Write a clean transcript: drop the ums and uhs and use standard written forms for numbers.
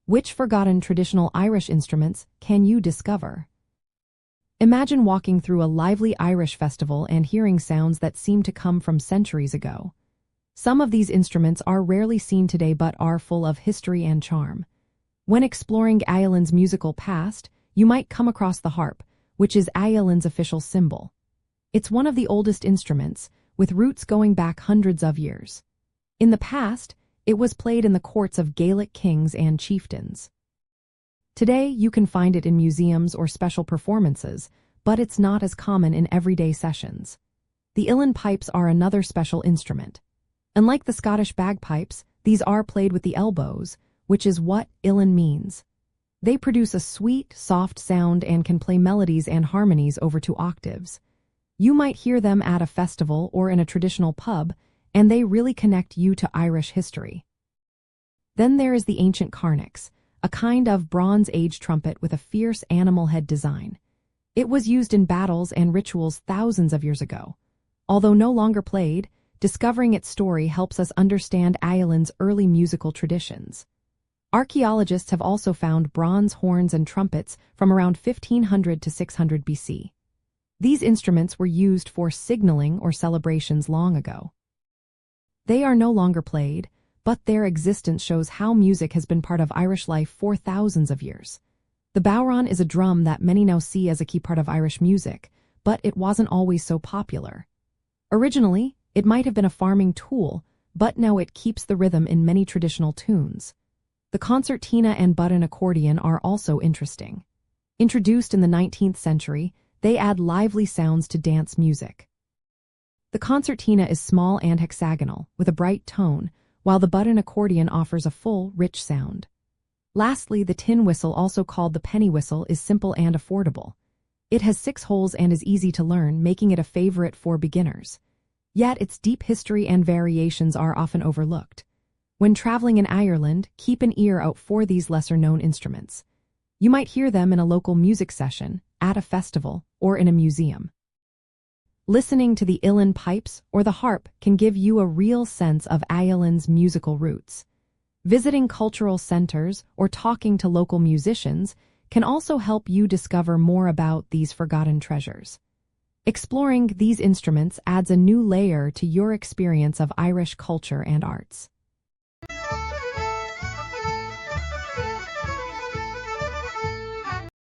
Which forgotten traditional Irish instruments can you discover? Imagine walking through a lively Irish festival and hearing sounds that seem to come from centuries ago. Some of these instruments are rarely seen today but are full of history and charm. When exploring Uillann's musical past, you might come across the harp, which is Uillann's official symbol. It's one of the oldest instruments, with roots going back hundreds of years. In the past, it was played in the courts of Gaelic kings and chieftains. Today, you can find it in museums or special performances, but it's not as common in everyday sessions. The Uilleann pipes are another special instrument. Unlike the Scottish bagpipes, these are played with the elbows, which is what Uilleann means. They produce a sweet, soft sound and can play melodies and harmonies over 2 octaves. You might hear them at a festival or in a traditional pub, and they really connect you to Irish history. Then there is the ancient carnix, a kind of Bronze Age trumpet with a fierce animal head design. It was used in battles and rituals thousands of years ago. Although no longer played, discovering its story helps us understand Uillann's early musical traditions. Archaeologists have also found bronze horns and trumpets from around 1500 to 600 BC. These instruments were used for signaling or celebrations long ago. They are no longer played, but their existence shows how music has been part of Irish life for thousands of years. The bodhrán is a drum that many now see as a key part of Irish music, but it wasn't always so popular. Originally, it might have been a farming tool, but now it keeps the rhythm in many traditional tunes. The concertina and button accordion are also interesting. Introduced in the 19th century, they add lively sounds to dance music. The concertina is small and hexagonal, with a bright tone, while the button accordion offers a full, rich sound. Lastly, the tin whistle, also called the penny whistle, is simple and affordable. It has 6 holes and is easy to learn, making it a favorite for beginners. Yet its deep history and variations are often overlooked. When traveling in Ireland, keep an ear out for these lesser-known instruments. You might hear them in a local music session, at a festival, or in a museum. Listening to the Uilleann pipes or the harp can give you a real sense of Uillann's musical roots. Visiting cultural centers or talking to local musicians can also help you discover more about these forgotten treasures. Exploring these instruments adds a new layer to your experience of Irish culture and arts.